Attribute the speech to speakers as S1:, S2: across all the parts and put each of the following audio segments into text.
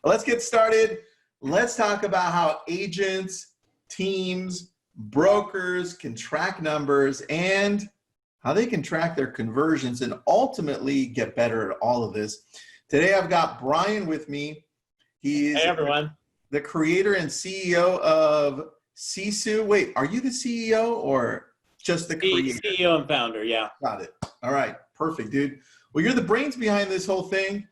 S1: Let's get started. Let's talk about how agents, teams, brokers can track numbers and how they can track their conversions and ultimately get better at all of this. Today, I've got Brian with me. He's
S2: Hey, everyone.
S1: The creator and CEO of Sisu. Wait, are you the CEO or just the creator?
S2: CEO and founder, yeah.
S1: Got it. All right, perfect, dude. Well, you're the brains behind this whole thing,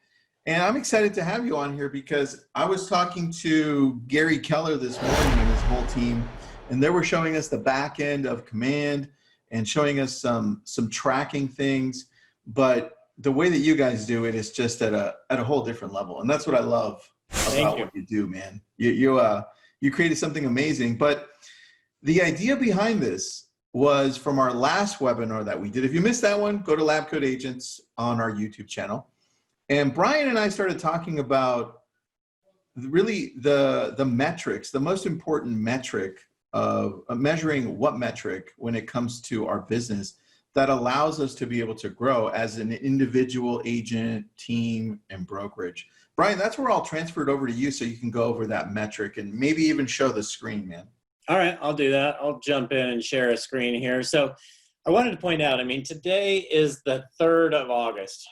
S1: and I'm excited to have you on here because I was talking to Gary Keller this morning and his whole team, and they were showing us the back end of Command and showing us some tracking things, but the way that you guys do it is just at a whole different level, and that's what I love about what you do, man. You created something amazing, but the idea behind this was from our last webinar that we did. If you missed that one, go to Lab Code Agents on our YouTube channel. And Brian and I started talking about really the metrics, the most important metric of measuring what metric when it comes to our business that allows us to be able to grow as an individual agent, team, and brokerage. Brian, that's where I'll transfer it over to you so you can go over that metric and maybe even show the screen, man.
S2: All right, I'll do that. I'll jump in and share a screen here. So I wanted to point out, today is the 3rd of August.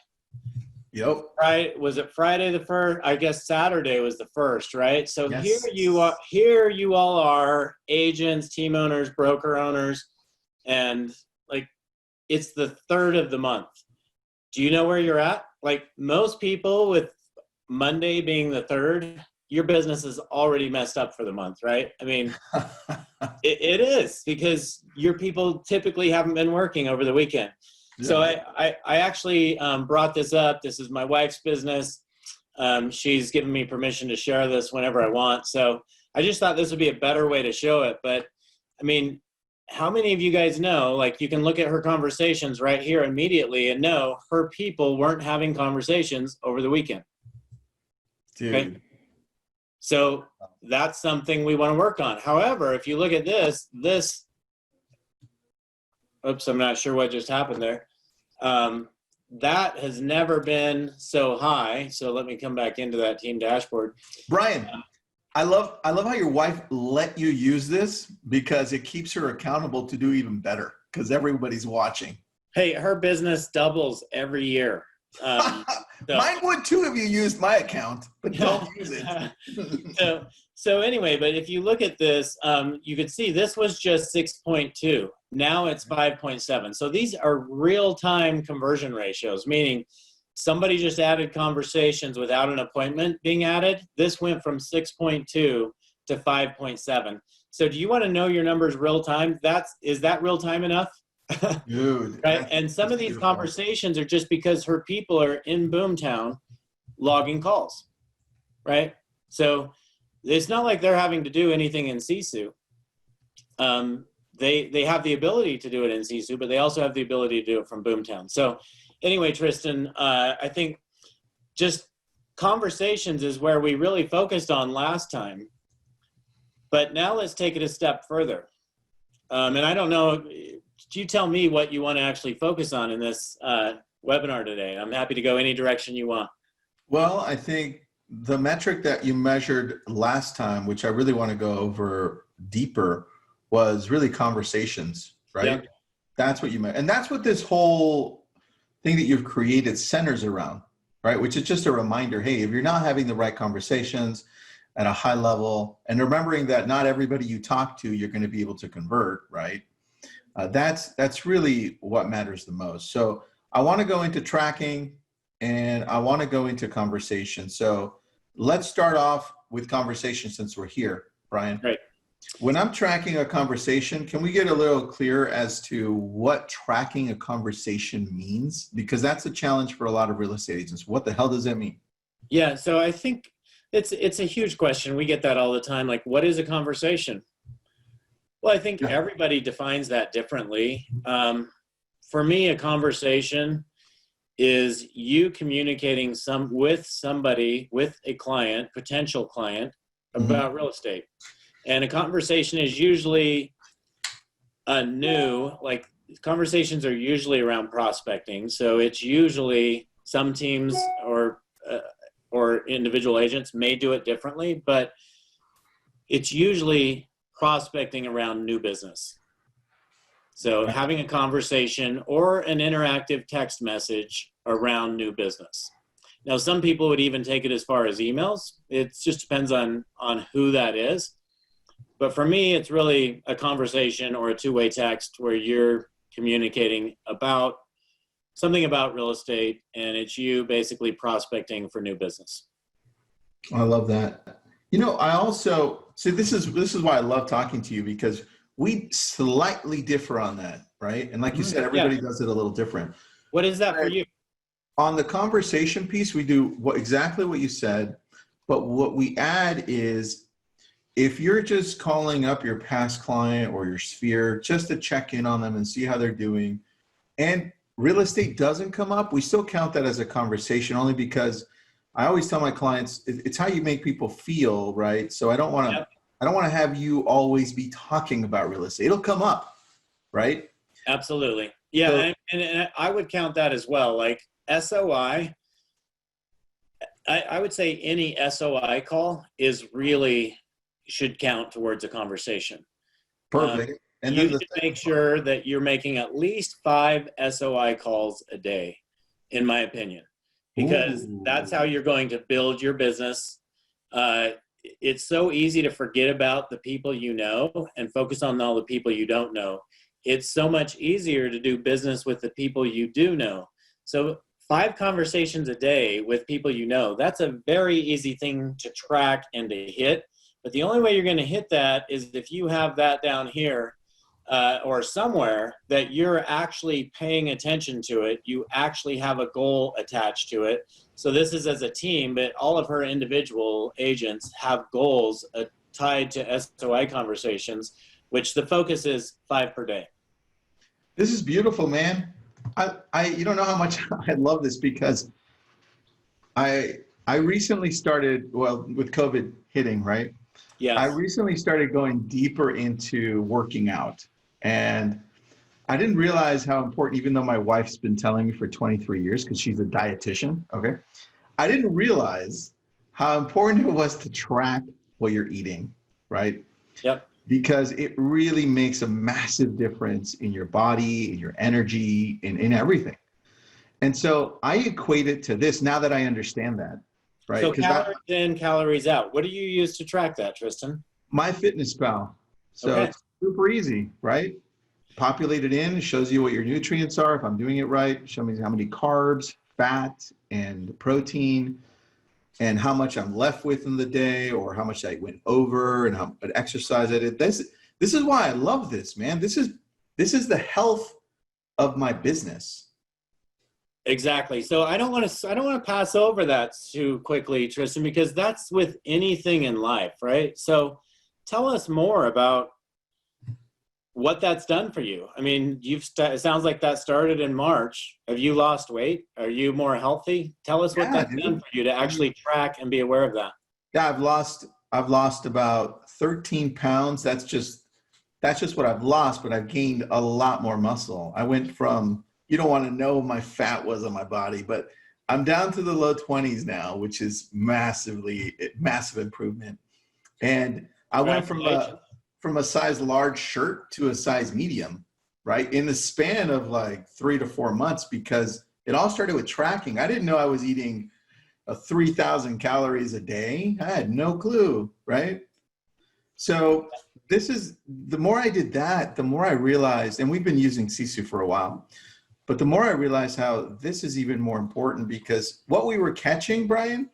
S1: Yep.
S2: Right? Was it Friday the 1st? I guess Saturday was the 1st, right? So
S1: yes.
S2: Here you all are, agents, team owners, broker owners, and it's the 3rd of the month. Do you know where you're at? Most people, with Monday being the 3rd, your business is already messed up for the month, right? It is, because your people typically haven't been working over the weekend. Yeah. So I actually brought this up. This is my wife's business. She's given me permission to share this whenever I want. So I just thought this would be a better way to show it. But how many of you guys know, you can look at her conversations right here immediately and know her people weren't having conversations over the weekend.
S1: Dude.
S2: Okay? So that's something we want to work on. However, if you look at this, oops, I'm not sure what just happened there. That has never been so high. So let me come back into that team dashboard.
S1: Brian, I love how your wife let you use this because it keeps her accountable to do even better because everybody's watching.
S2: Hey, her business doubles every year.
S1: Mine would too if you used my account, but don't use it.
S2: So anyway, but if you look at this, you could see this was just 6.2. Now it's 5.7. So these are real-time conversion ratios, meaning somebody just added conversations without an appointment being added. This went from 6.2 to 5.7. So do you want to know your numbers real-time? Is that real-time enough?
S1: Dude,
S2: right? And some of these beautiful conversations are just because her people are in Boomtown logging calls, right? So it's not like they're having to do anything in Sisu. They have the ability to do it in Sisu, but they also have the ability to do it from Boomtown. So anyway, Tristan, I think just conversations is where we really focused on last time. But now let's take it a step further. And I don't know, you tell me what you want to actually focus on in this webinar today. I'm happy to go any direction you want.
S1: Well, I think the metric that you measured last time, which I really want to go over deeper, was really conversations, right?
S2: Yep.
S1: That's what you meant. And that's what this whole thing that you've created centers around, right? Which is just a reminder, hey, if you're not having the right conversations at a high level, and remembering that not everybody you talk to, you're going to be able to convert, right? That's really what matters the most. So I want to go into tracking and I want to go into conversation. So let's start off with conversation since we're here, Brian.
S2: Right.
S1: When I'm tracking a conversation, can we get a little clear as to what tracking a conversation means? Because that's a challenge for a lot of real estate agents. What the hell does that mean?
S2: Yeah, so I think it's a huge question. We get that all the time. What is a conversation? Well, I think everybody defines that differently. For me, a conversation is you communicating with somebody, with a client, potential client, about real estate. And a conversation is usually conversations are usually around prospecting. So it's usually some teams or or individual agents may do it differently, but it's usually prospecting around new business. So having a conversation or an interactive text message around new business. Now, some people would even take it as far as emails. It just depends on who that is. But for me, it's really a conversation or a two-way text where you're communicating about something about real estate, and it's you basically prospecting for new business.
S1: I love that. You know, I also, see, this is why I love talking to you, because we slightly differ on that, right? And like you said, everybody does it a little different.
S2: What is that for you?
S1: On the conversation piece, we do exactly what you said, but what we add is, if you're just calling up your past client or your sphere just to check in on them and see how they're doing, and real estate doesn't come up, we still count that as a conversation, only because I always tell my clients, it's how you make people feel, right? So I don't want to have you always be talking about real estate. It'll come up, right?
S2: Absolutely. Yeah, so, and I would count that as well. Like SOI, I would say any SOI call should count towards a conversation.
S1: Perfect.
S2: And you should make sure that you're making at least 5 SOI calls a day, in my opinion, because that's how you're going to build your business. It's so easy to forget about the people you know and focus on all the people you don't know. It's so much easier to do business with the people you do know. So 5 conversations a day with people you know, that's a very easy thing to track and to hit. But the only way you're going to hit that is if you have that down here or somewhere that you're actually paying attention to it. You actually have a goal attached to it. So this is as a team, but all of her individual agents have goals tied to SOI conversations, which the focus is 5 per day.
S1: This is beautiful, man. You don't know how much I love this, because I recently started, well, with COVID hitting, right?
S2: Yeah.
S1: I recently started going deeper into working out, and I didn't realize how important, even though my wife's been telling me for 23 years, because she's a dietitian, okay? I didn't realize how important it was to track what you're eating, right?
S2: Yep.
S1: Because it really makes a massive difference in your body, in your energy, in everything. And so I equate it to this now that I understand that. Right.
S2: So calories in, calories out. What do you use to track that, Tristan?
S1: MyFitnessPal. So
S2: okay.
S1: It's super easy, right? Populate it in, it shows you what your nutrients are. If I'm doing it right, show me how many carbs, fat, and protein, and how much I'm left with in the day, or how much I went over, and how much exercise I did. This is why I love this, man. This is the health of my business.
S2: Exactly. So I don't want to pass over that too quickly, Tristan, because that's with anything in life, right? So tell us more about what that's done for you. I mean, it sounds like that started in March. Have you lost weight? Are you more healthy? Tell us what that's done for you to actually track and be aware of that.
S1: Yeah, I've lost about 13 pounds. That's just what I've lost, but I've gained a lot more muscle. I went from, you don't want to know what my fat was on my body, but I'm down to the low 20s now, which is massive improvement. And I went from a size large shirt to a size medium, right? In the span of like 3 to 4 months, because it all started with tracking. I didn't know I was eating 3,000 calories a day. I had no clue, right? So the more I did that, the more I realized, and we've been using Sisu for a while, but the more I realized how this is even more important, because what we were catching, Brian,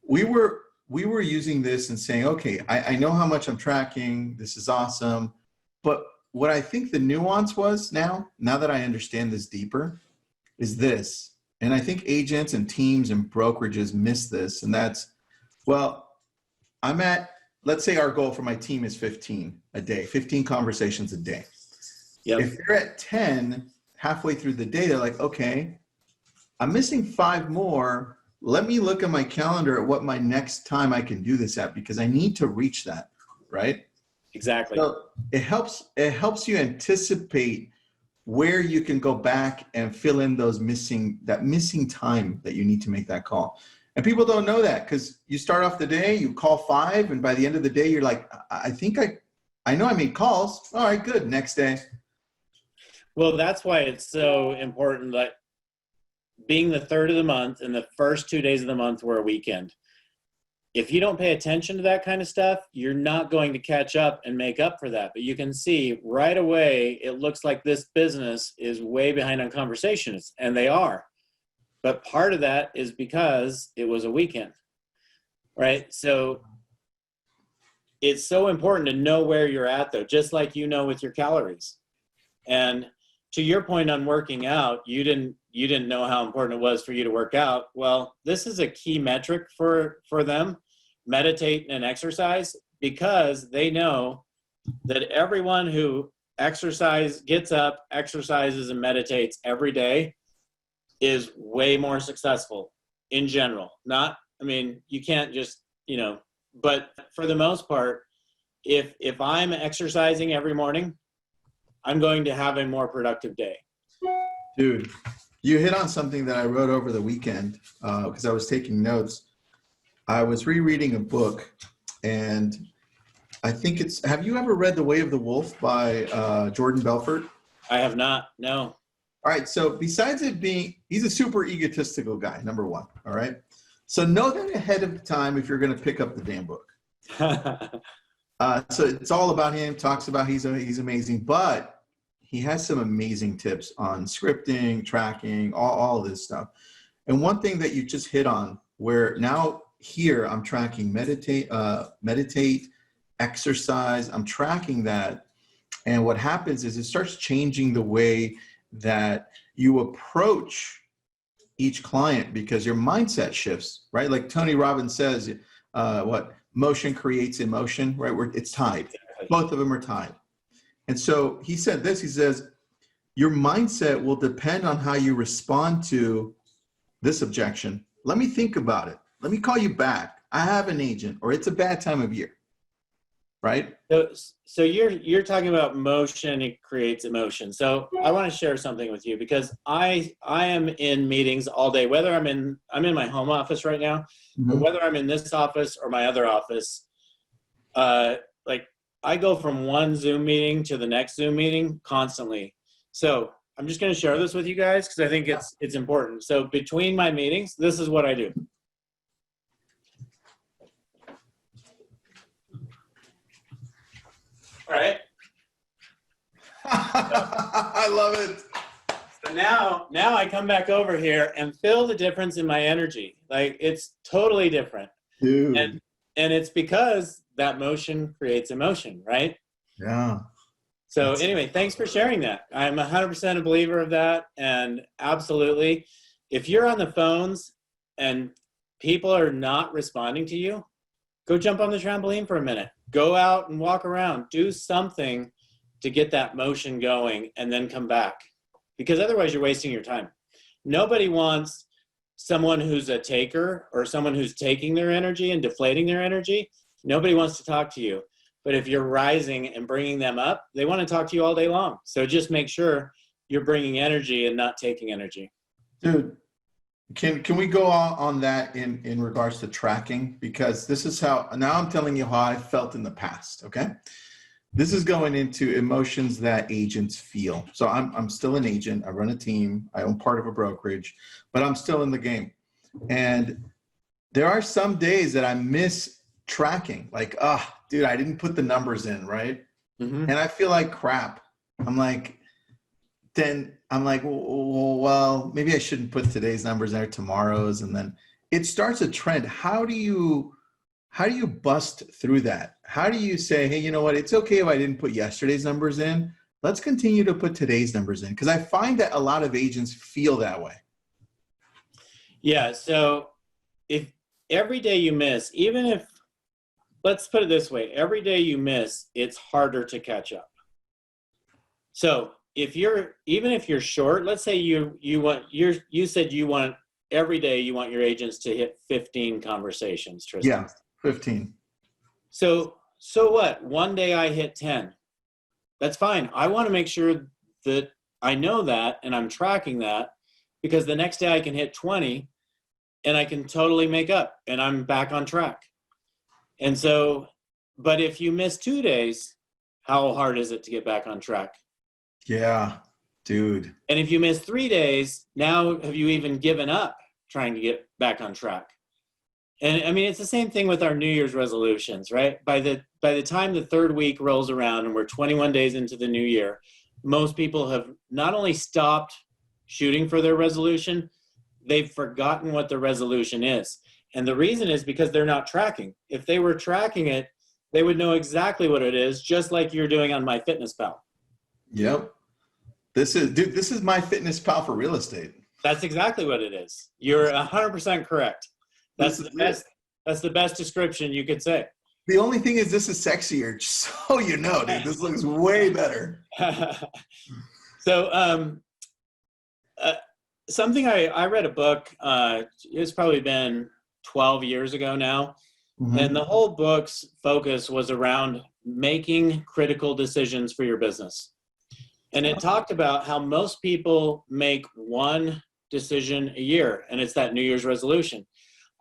S1: we were using this and saying, okay, I know how much I'm tracking. This is awesome. But what I think the nuance was now that I understand this deeper, is this. And I think agents and teams and brokerages miss this. And that's, well, let's say our goal for my team is 15 a day, 15 conversations a day.
S2: Yep.
S1: If they're at 10, halfway through the day, they're like, okay, I'm missing 5 more. Let me look at my calendar at what my next time I can do this at, because I need to reach that, right?
S2: Exactly.
S1: So it helps you anticipate where you can go back and fill in that missing time that you need to make that call. And people don't know that because you start off the day, you call 5, and by the end of the day, you're like, I think I know I made calls. All right, good. Next day.
S2: Well, that's why it's so important that being the third of the month and the first 2 days of the month were a weekend. If you don't pay attention to that kind of stuff, you're not going to catch up and make up for that. But you can see right away, it looks like this business is way behind on conversations, and they are. But part of that is because it was a weekend, right? So it's so important to know where you're at, though, just like you know with your calories. And to your point on working out, you didn't know how important it was for you to work out. Well, this is a key metric for them, meditate and exercise, because they know that everyone who gets up, exercises, and meditates every day is way more successful in general. You can't just, but for the most part, if I'm exercising every morning, I'm going to have a more productive day.
S1: Dude, you hit on something that I wrote over the weekend because I was taking notes. I was rereading a book, and I think have you ever read The Way of the Wolf by Jordan Belfort?
S2: I have not, no.
S1: All right, so besides it being, he's a super egotistical guy, number one, all right? So know that ahead of time if you're going to pick up the damn book. So it's all about him, talks about he's amazing, but he has some amazing tips on scripting, tracking, all this stuff. And one thing that you just hit on, where now here I'm tracking meditate, exercise, I'm tracking that. And what happens is it starts changing the way that you approach each client because your mindset shifts, right? Like Tony Robbins says, motion creates emotion, right? It's tied. Both of them are tied. And so he said this, he says, your mindset will depend on how you respond to this objection. Let me think about it. Let me call you back. I have an agent, or it's a bad time of year, right?
S2: So you're talking about motion, it creates emotion. So I want to share something with you because I am in meetings all day, whether I'm in my home office right now, or whether I'm in this office or my other office. I go from one Zoom meeting to the next Zoom meeting constantly. So I'm just going to share this with you guys because I think it's important. So between my meetings, this is what I do. All right.
S1: I love it.
S2: So now I come back over here and feel the difference in my energy. Like it's totally different.
S1: Dude.
S2: And it's because that motion creates emotion, right?
S1: Yeah.
S2: So anyway, thanks for sharing that. I'm 100% a believer of that. And absolutely, if you're on the phones and people are not responding to you, go jump on the trampoline for a minute. Go out and walk around. Do something to get that motion going and then come back. Because otherwise you're wasting your time. Nobody wants someone who's a taker or someone who's taking their energy and deflating their energy. Nobody wants to talk to you. But if you're rising and bringing them up, they want to talk to you all day long. So just make sure you're bringing energy and not taking energy.
S1: Dude, can we go on that in regards to tracking? Because this is how, now I'm telling you how I felt in the past, okay? This is going into emotions that agents feel. So I'm still an agent. I run a team. I own part of a brokerage, but I'm still in the game. And there are some days that I miss tracking. Like, dude, I didn't put the numbers in, right? Mm-hmm. And I feel like crap. I'm like, well, maybe I shouldn't put today's numbers there, tomorrow's, and then it starts a trend. How do you bust through that? How do you say, hey, you know what? It's okay if I didn't put yesterday's numbers in. Let's continue to put today's numbers in. Because I find that a lot of agents feel that way.
S2: Yeah. So if every day you miss, let's put it this way, every day you miss, it's harder to catch up. So even if you're short, let's say you said you want every day you want your agents to hit 15 conversations, Tristan.
S1: Yeah, 15.
S2: So what? One day I hit 10. That's fine. I want to make sure that I know that and I'm tracking that because the next day I can hit 20 and I can totally make up and I'm back on track. And so, but if you miss 2 days, how hard is it to get back on track?
S1: Yeah, dude.
S2: And if you miss 3 days, now have you even given up trying to get back on track? And I mean, it's the same thing with our New Year's resolutions, right? By the time the third week rolls around and we're 21 days into the new year, most people have not only stopped shooting for their resolution, they've forgotten what the resolution is. And the reason is because they're not tracking. If they were tracking it, they would know exactly what it is, just like you're doing on MyFitnessPal.
S1: Yep. This is MyFitnessPal for real estate.
S2: That's exactly what it is. You're 100% correct. That's the best description you could say.
S1: The only thing is this is sexier, just so you know, dude. This looks way better.
S2: So something I read a book, it's probably been 12 years ago now. Mm-hmm. And the whole book's focus was around making critical decisions for your business. And it talked about how most people make one decision a year, and it's that New Year's resolution.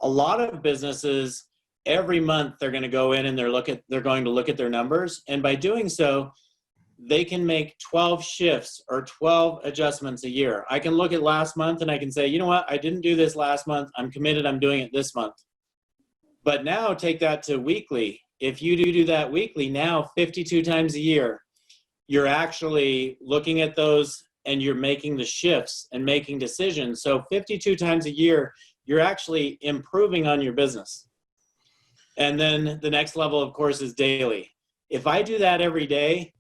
S2: A lot of businesses, every month they're going to go in and they're going to look at their numbers. And by doing so, they can make 12 shifts or 12 adjustments a year. I can look at last month and I can say, you know what? I didn't do this last month. I'm committed. I'm doing it this month. But now take that to weekly. If you do that weekly, now 52 times a year, you're actually looking at those and you're making the shifts and making decisions. So 52 times a year, you're actually improving on your business. And then the next level, of course, is daily. If I do that every day,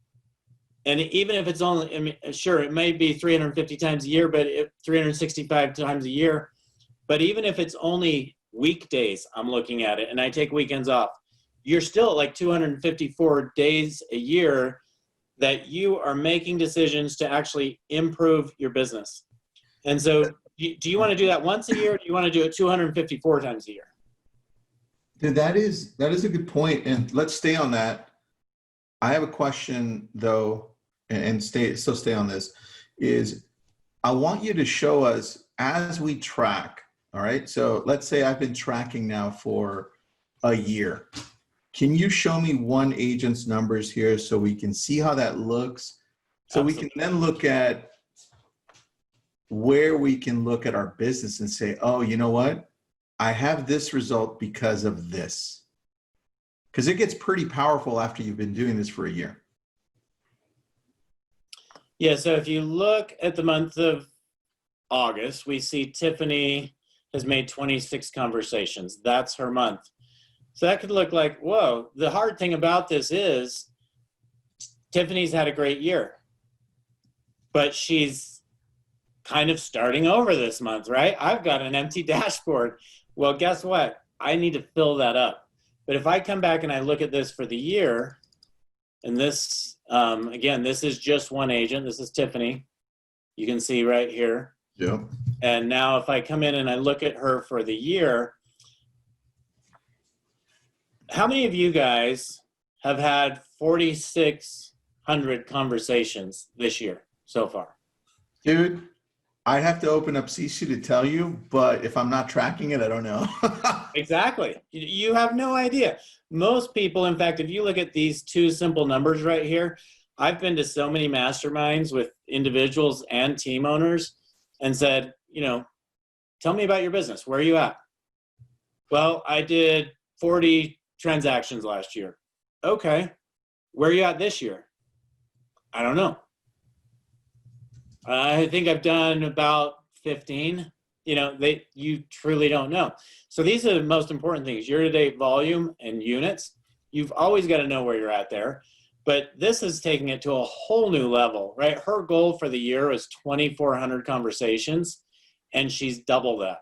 S2: and even if it's only, I mean, sure, it may be 350 times a year, but 365 times a year. But even if it's only weekdays, I'm looking at it, and I take weekends off, you're still at like 254 days a year that you are making decisions to actually improve your business. And so do you want to do that once a year, or do you want to do it 254 times a year?
S1: Dude, that is a good point, and let's stay on that. I have a question though, and stay on this, is I want you to show us as we track, all right? So let's say I've been tracking now for a year. Can you show me one agent's numbers here so we can see how that looks? So Absolutely. We can then look at where we can look at our business and say, oh, you know what? I have this result because of this. Because it gets pretty powerful after you've been doing this for a year.
S2: Yeah, so if you look at the month of August, we see Tiffany has made 26 conversations. That's her month. So that could look like, whoa, the hard thing about this is Tiffany's had a great year, but she's kind of starting over this month, right? I've got an empty dashboard. Well, guess what? I need to fill that up. But if I come back and I look at this for the year, and this, again, this is just one agent. This is Tiffany. You can see right here.
S1: Yeah.
S2: And now if I come in and I look at her for the year, how many of you guys have had 4,600 conversations this year so far?
S1: Dude, I'd have to open up Sisu to tell you, but if I'm not tracking it, I don't know.
S2: Exactly. You have no idea. Most people, in fact, if you look at these two simple numbers right here, I've been to so many masterminds with individuals and team owners and said, you know, tell me about your business. Where are you at? Well, I did 40 transactions last year. Okay. Where are you at this year? I don't know. I think I've done about 15. You know, you truly don't know. So these are the most important things: year-to-date volume and units. You've always got to know where you're at there. But this is taking it to a whole new level, right? Her goal for the year was 2,400 conversations, and she's double that.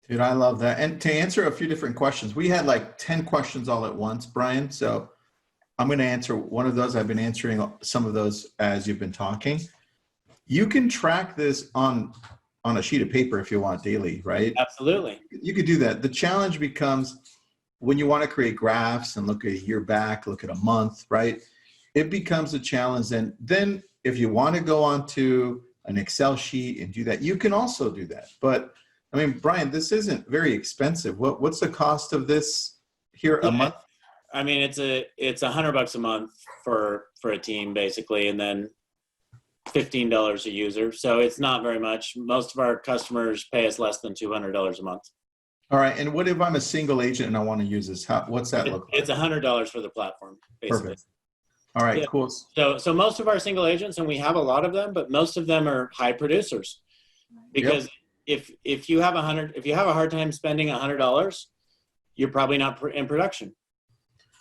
S1: Dude, I love that. And to answer a few different questions, we had like 10 questions all at once, Brian. So I'm going to answer one of those. I've been answering some of those as you've been talking. You can track this on a sheet of paper if you want daily, right?
S2: Absolutely.
S1: You could do that. The challenge becomes when you want to create graphs and look at a year back, look at a month, right? It becomes a challenge. And then if you want to go onto an Excel sheet and do that, you can also do that. But I mean, Brian, this isn't very expensive. What's the cost of this here a month?
S2: I mean, it's $100 a month for a team basically, and then $15 a user. So it's not very much. Most of our customers pay us less than $200 a month.
S1: All right. And what if I'm a single agent and I want to use this? What's that look like?
S2: It's $100 for the platform, basically.
S1: Perfect. All right,
S2: yeah.
S1: cool.
S2: So most of our single agents, and we have a lot of them, but most of them are high producers, because if you have a hard time spending $100, you're probably not in production.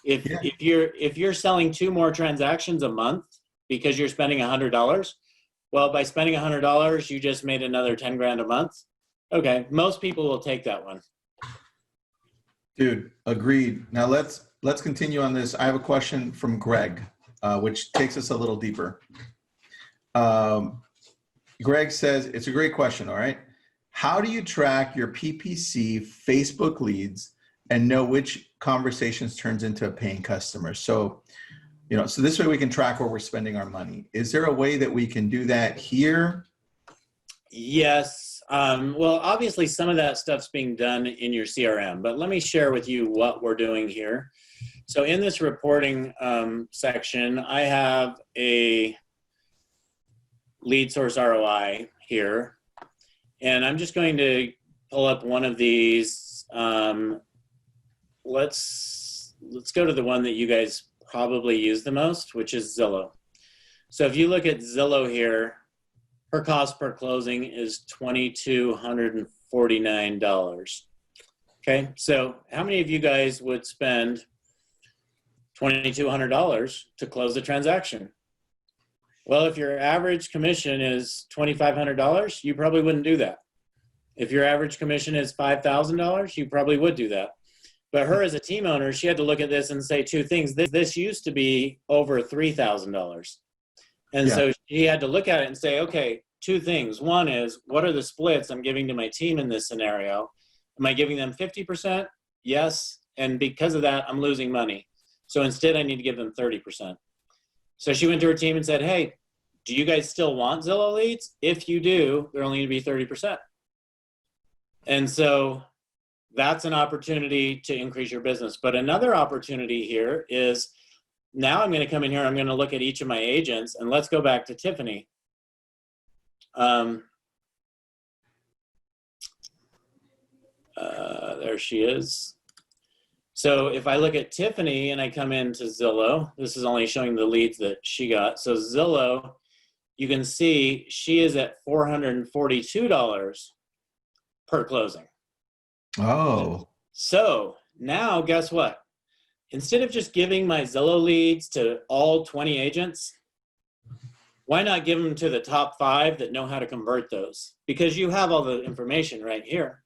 S2: If you're selling 2 more transactions a month because you're spending $100, well, by spending $100, you just made another 10 grand a month. Okay, most people will take that one.
S1: Dude, agreed. Now let's continue on this. I have a question from Greg, which takes us a little deeper. Greg says, it's a great question, all right? How do you track your PPC Facebook leads and know which conversations turns into a paying customer? So, so this way we can track where we're spending our money. Is there a way that we can do that here?
S2: Yes. Well, obviously some of that stuff's being done in your CRM, but let me share with you what we're doing here. So in this reporting section, I have a lead source ROI here, and I'm just going to pull up one of these. Let's go to the one that you guys probably use the most, which is Zillow. So if you look at Zillow here, her cost per closing is $2,249. Okay, so how many of you guys would spend $2,200 to close a transaction? Well, if your average commission is $2,500, you probably wouldn't do that. If your average commission is $5,000, you probably would do that. But her as a team owner, she had to look at this and say 2 things. This used to be over $3,000. And so she had to look at it and say, okay, 2 things. One is, what are the splits I'm giving to my team in this scenario? Am I giving them 50%? Yes. And because of that, I'm losing money. So instead, I need to give them 30%. So she went to her team and said, hey, do you guys still want Zillow leads? If you do, they're only going to be 30%. And so that's an opportunity to increase your business. But another opportunity here is, now I'm going to come in here, I'm going to look at each of my agents, and let's go back to Tiffany. There she is. So if I look at Tiffany and I come into Zillow, this is only showing the leads that she got. So Zillow, you can see she is at $442 per closing.
S1: Oh.
S2: So now guess what? Instead of just giving my Zillow leads to all 20 agents, why not give them to the top 5 that know how to convert those? Because you have all the information right here,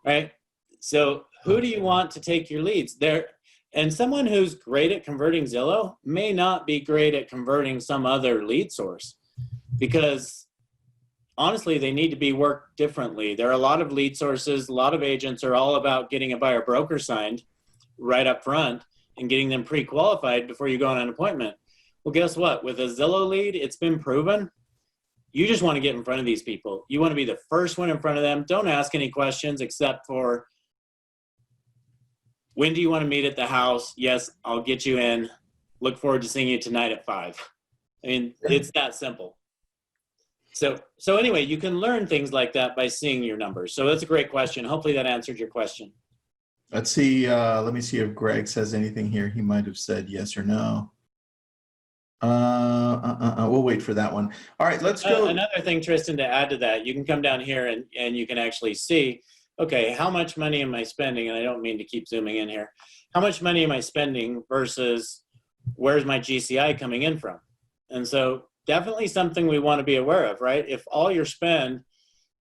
S2: right? So who do you want to take your leads there? And someone who's great at converting Zillow may not be great at converting some other lead source, because honestly, they need to be worked differently. There are a lot of lead sources. A lot of agents are all about getting a buyer broker signed right up front and getting them pre-qualified before you go on an appointment. Well, guess what? With a Zillow lead, it's been proven. You just want to get in front of these people. You want to be the first one in front of them. Don't ask any questions except for, when do you want to meet at the house? Yes, I'll get you in. Look forward to seeing you tonight at 5. I mean, it's that simple. So anyway, you can learn things like that by seeing your numbers. So that's a great question. Hopefully that answered your question.
S1: Let's see. Let me see if Greg says anything here. He might have said yes or no. We'll wait for that one. All right, let's go.
S2: Another thing, Tristan, to add to that, you can come down here and you can actually see, okay, how much money am I spending? And I don't mean to keep zooming in here. How much money am I spending versus where's my GCI coming in from? And so definitely something we want to be aware of, right? If all your spend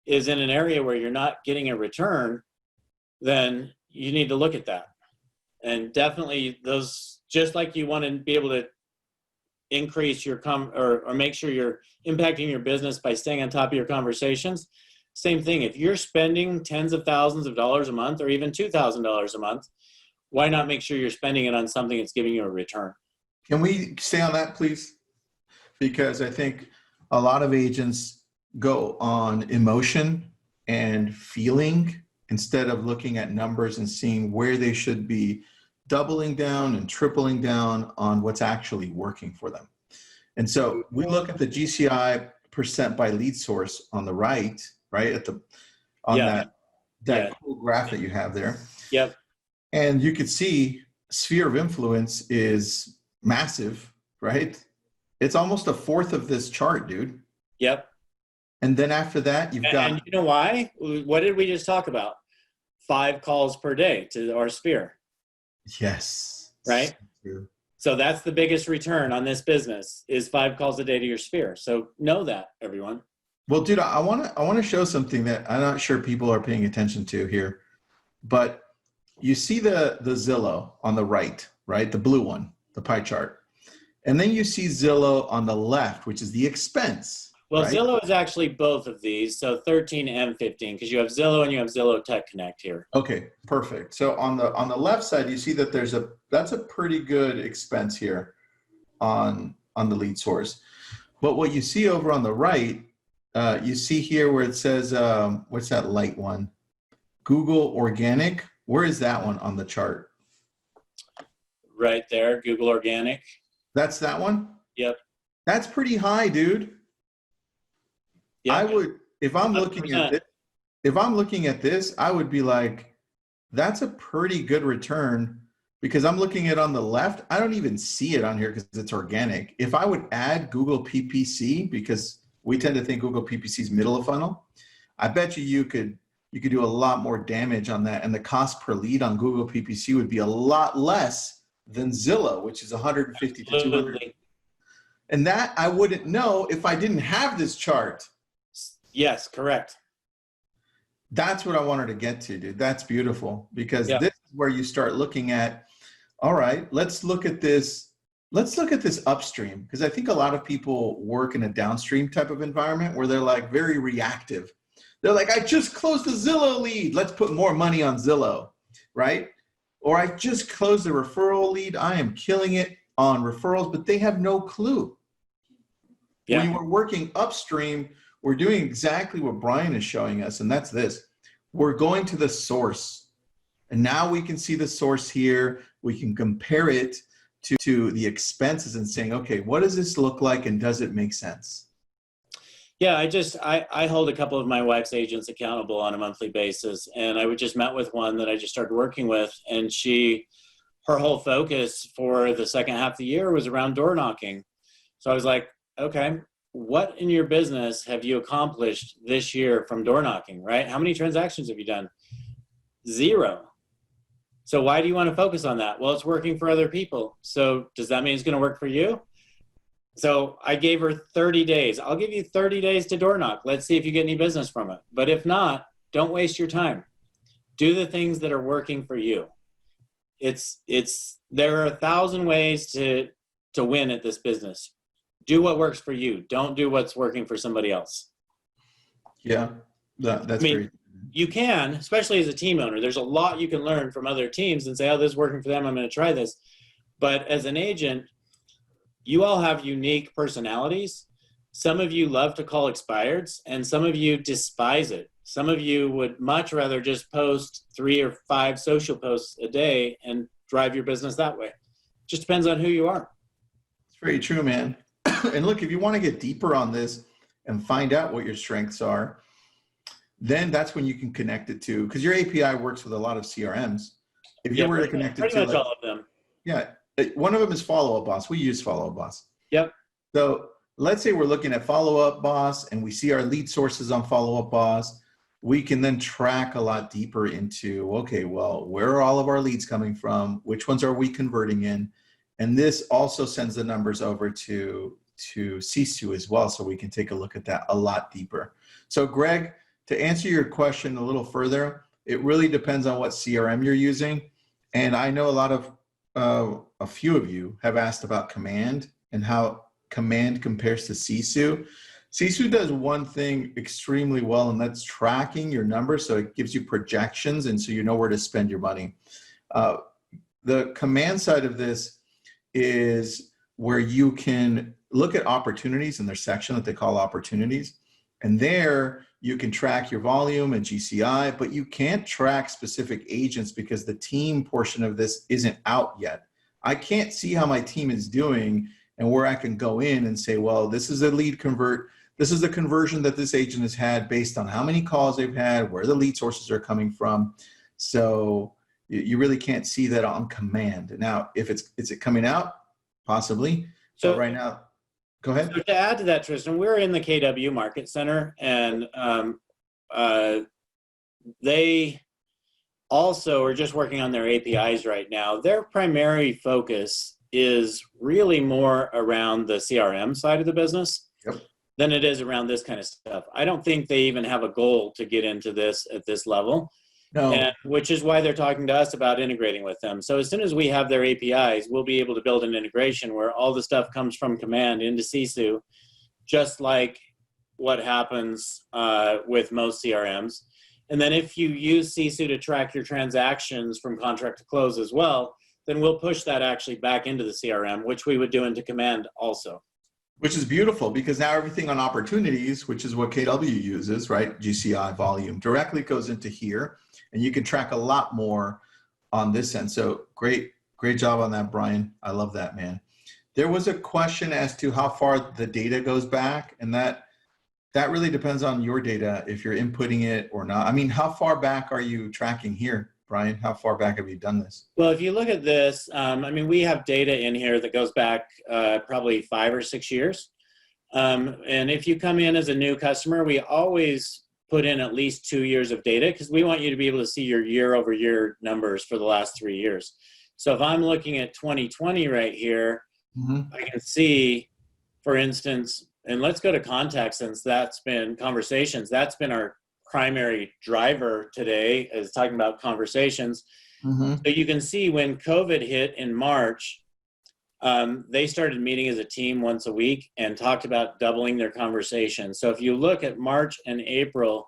S2: is in an area where you're not getting a return, then you need to look at that. And definitely those, just like you want to be able to increase your or make sure you're impacting your business by staying on top of your conversations. Same thing. If you're spending tens of thousands of dollars a month or even $2,000 a month, why not make sure you're spending it on something that's giving you a return?
S1: Can we stay on that, please? Because I think a lot of agents go on emotion and feeling instead of looking at numbers and seeing where they should be doubling down and tripling down on what's actually working for them. And so we look at the GCI percent by lead source on the right at the on that cool graph that you have there.
S2: Yep.
S1: And you could see sphere of influence is massive, right? It's almost a fourth of this chart, dude.
S2: Yep.
S1: And then after that, you've got.
S2: And you know why? What did we just talk about? 5 calls per day to our sphere.
S1: Yes.
S2: Right? So that's the biggest return on this business is 5 calls a day to your sphere. So know that, everyone.
S1: Well, dude, I want to show something that I'm not sure people are paying attention to here, but you see the Zillow on the right, the blue one, the pie chart. And then you see Zillow on the left, which is the expense.
S2: Well,
S1: right?
S2: Zillow is actually both of these, so 13 and 15, because you have Zillow and you have Zillow Tech Connect here.
S1: Okay, perfect. So on the left side, you see that that's a pretty good expense here on the lead source. But what you see over on the right, you see here where it says, what's that light one? Google Organic. Where is that one on the chart?
S2: Right there, Google Organic.
S1: That's that one?
S2: Yep.
S1: That's pretty high, dude.
S2: Yep.
S1: I would, if I'm looking at this, I would be like, that's a pretty good return because I'm looking at on the left. I don't even see it on here because it's organic. If I would add Google PPC, because we tend to think Google PPC is middle of funnel, I bet you could do a lot more damage on that. And the cost per lead on Google PPC would be a lot less than Zillow, which is 150 to 200. And that I wouldn't know if I didn't have this chart.
S2: Yes, correct.
S1: That's what I wanted to get to, dude. That's beautiful because
S2: Yeah.
S1: this is where you start looking at, all right, let's look at this. Let's look at this upstream because I think a lot of people work in a downstream type of environment where they're like very reactive. They're like, I just closed a Zillow lead. Let's put more money on Zillow, right? Or I just closed a referral lead. I am killing it on referrals, but they have no clue.
S2: Yeah.
S1: When we're working upstream, we're doing exactly what Brian is showing us, and that's this. We're going to the source. And now we can see the source here. We can compare it to the expenses and saying, okay, what does this look like and does it make sense?
S2: Yeah, I hold a couple of my wife's agents accountable on a monthly basis. And I just met with one that I just started working with. And her whole focus for the second half of the year was around door knocking. So I was like, okay, what in your business have you accomplished this year from door knocking, right? How many transactions have you done? 0. So why do you want to focus on that? Well, it's working for other people. So does that mean it's going to work for you? So I gave her 30 days. I'll give you 30 days to door knock. Let's see if you get any business from it. But if not, don't waste your time. Do the things that are working for you. There are 1,000 ways to win at this business. Do what works for you. Don't do what's working for somebody else.
S1: Yeah, that's great.
S2: You can, especially as a team owner, there's a lot you can learn from other teams and say, oh, this is working for them, I'm going to try this. But as an agent, you all have unique personalities. Some of you love to call expireds, and some of you despise it. Some of you would much rather just post 3 or 5 social posts a day and drive your business that way. Just depends on who you are.
S1: It's very true, man. And look, if you want to get deeper on this and find out what your strengths are, then that's when you can connect it to, because your API works with a lot of CRMs. If you were to connect it to
S2: pretty much all of them.
S1: Yeah. One of them is Follow Up Boss. We use Follow Up Boss.
S2: Yep.
S1: So let's say we're looking at Follow Up Boss and we see our lead sources on Follow Up Boss. We can then track a lot deeper into, okay, well, where are all of our leads coming from? Which ones are we converting in? And this also sends the numbers over to Sisu as well, so we can take a look at that a lot deeper. So Greg, to answer your question a little further, it really depends on what CRM you're using. And I know a few of you have asked about Command and how Command compares to Sisu. Sisu does one thing extremely well, and that's tracking your numbers. So it gives you projections, and so you know where to spend your money. The Command side of this is where you can look at opportunities in their section that they call opportunities. And there you can track your volume and GCI, but you can't track specific agents because the team portion of this isn't out yet. I can't see how my team is doing and where I can go in and say, well, this is a lead convert. This is the conversion that this agent has had based on how many calls they've had, where the lead sources are coming from. So you really can't see that on command. Now, if is it coming out? Possibly. So but right now, go ahead.
S2: So to add to that, Tristan, we're in the KW Market Center, and they also are just working on their APIs right now. Their primary focus is really more around the CRM side of the business than it is around this kind of stuff. I don't think they even have a goal to get into this at this level. No. And which is why they're talking to us about integrating with them. So as soon as we have their APIs, we'll be able to build an integration where all the stuff comes from command into Sisu, just like what happens with most CRMs. And then if you use Sisu to track your transactions from contract to close as well, then we'll push that actually back into the CRM, which we would do into command also.
S1: Which is beautiful because now everything on opportunities, which is what KW uses, right? GCI volume directly goes into here, and you can track a lot more on this end. So great job on that, Brian. I love that, man. There was a question as to how far the data goes back, and that really depends on your data, if you're inputting it or not. I mean, how far back are you tracking here, Brian? How far back have you done this?
S2: Well, if you look at this, I mean, we have data in here that goes back probably 5 or 6 years. And if you come in as a new customer, we always put in at least 2 years of data because we want you to be able to see your year-over-year numbers for the last 3 years. So if I'm looking at 2020 right here, I can see, for instance, and let's go to contact since that's been conversations. That's been our primary driver today, is talking about conversations. So you can see when COVID hit in March, they started meeting as a team once a week and talked about doubling their conversations. So if you look at March and April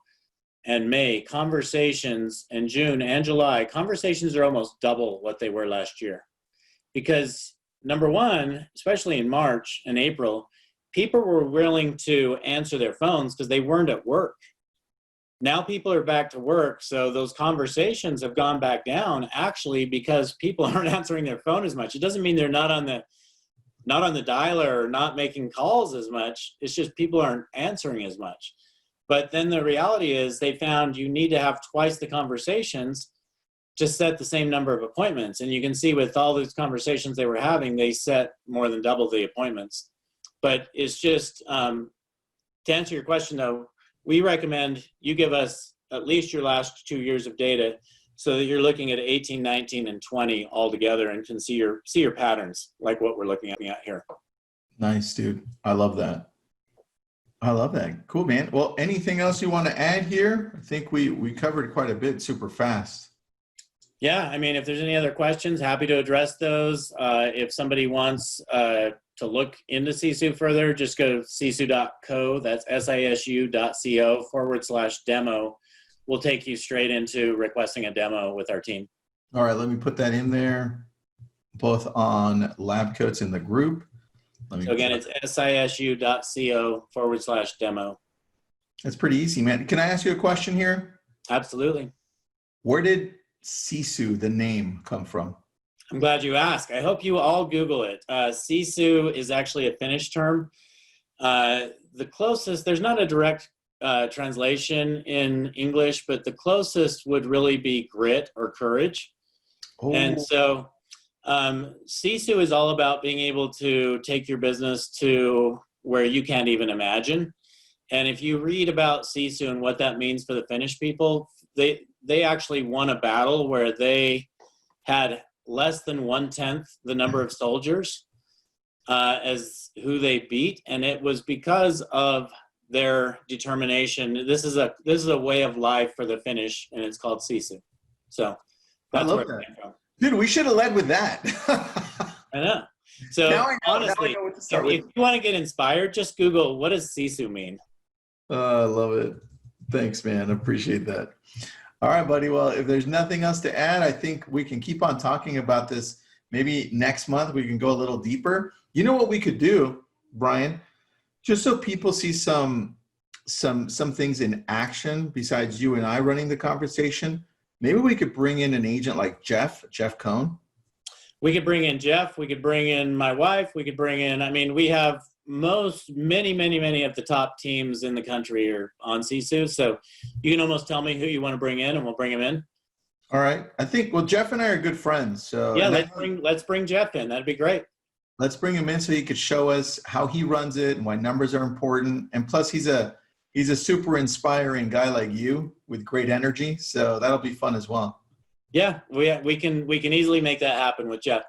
S2: and May, conversations, and June and July, conversations are almost double what they were last year. Because number one, especially in March and April, people were willing to answer their phones because they weren't at work. Now people are back to work, so those conversations have gone back down actually because people aren't answering their phone as much. It doesn't mean they're not on the dialer or not making calls as much. It's just people aren't answering as much. But then the reality is they found you need to have twice the conversations to set the same number of appointments. And you can see with all these conversations they were having, they set more than double the appointments. But it's just, to answer your question though, we recommend you give us at least your last 2 years of data so that you're looking at 18, 19, and 20 all together and can see your patterns like what we're looking at here.
S1: Nice, dude. I love that. I love that. Cool, man. Well, anything else you want to add here? I think we covered quite a bit super fast.
S2: Yeah, I mean, if there's any other questions, happy to address those. If somebody wants to look into Sisu further, just go to sisu.co. That's sisu.co/demo. We'll take you straight into requesting a demo with our team.
S1: All right, let me put that in there, both on lab coats in the group.
S2: So again, it's sisu.co/demo.
S1: That's pretty easy, man. Can I ask you a question here?
S2: Absolutely.
S1: Where did Sisu, the name, come from?
S2: I'm glad you asked. I hope you all Google it. Sisu is actually a Finnish term. The closest, there's not a direct translation in English, but the closest would really be grit or courage. Oh. And so Sisu is all about being able to take your business to where you can't even imagine. And if you read about Sisu and what that means for the Finnish people, they actually won a battle where they had less than 1/10 the number of soldiers as who they beat, and it was because of their determination. This is a way of life for the Finnish, and it's called Sisu. So that's where it came from.
S1: Dude, we should have led with that.
S2: I know. So honestly, if you want to get inspired, just Google what does Sisu mean.
S1: I love it. Thanks, man. I appreciate that. All right, buddy. Well, if there's nothing else to add, I think we can keep on talking about this. Maybe next month we can go a little deeper. You know what we could do, Brian? Just so people see some some things in action besides you and I running the conversation. Maybe we could bring in an agent like Jeff Cohn.
S2: We could bring in Jeff. We could bring in my wife. We could bring in, I mean, we have many of the top teams in the country are on Sisu. So you can almost tell me who you want to bring in and we'll bring him in.
S1: All right. I think, well, Jeff and I are good friends. So
S2: yeah, let's bring Jeff in. That'd be great.
S1: Let's bring him in so he could show us how he runs it and why numbers are important. And plus he's a super inspiring guy like you with great energy. So that'll be fun as well.
S2: Yeah, we can easily make that happen with Jeff.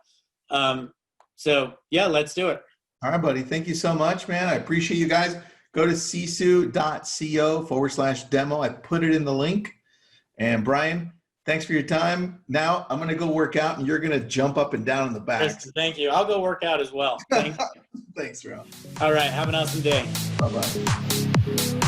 S2: So yeah, let's do it.
S1: All right, buddy. Thank you so much, man. I appreciate you guys. Go to sisu.co/demo. I put it in the link. And Brian, thanks for your time. Now I'm going to go work out and you're going to jump up and down in the back.
S2: Tristan, thank you. I'll go work out as well. Thanks.
S1: Thanks, Ralph.
S2: All right. Have an awesome day.
S1: Bye-bye.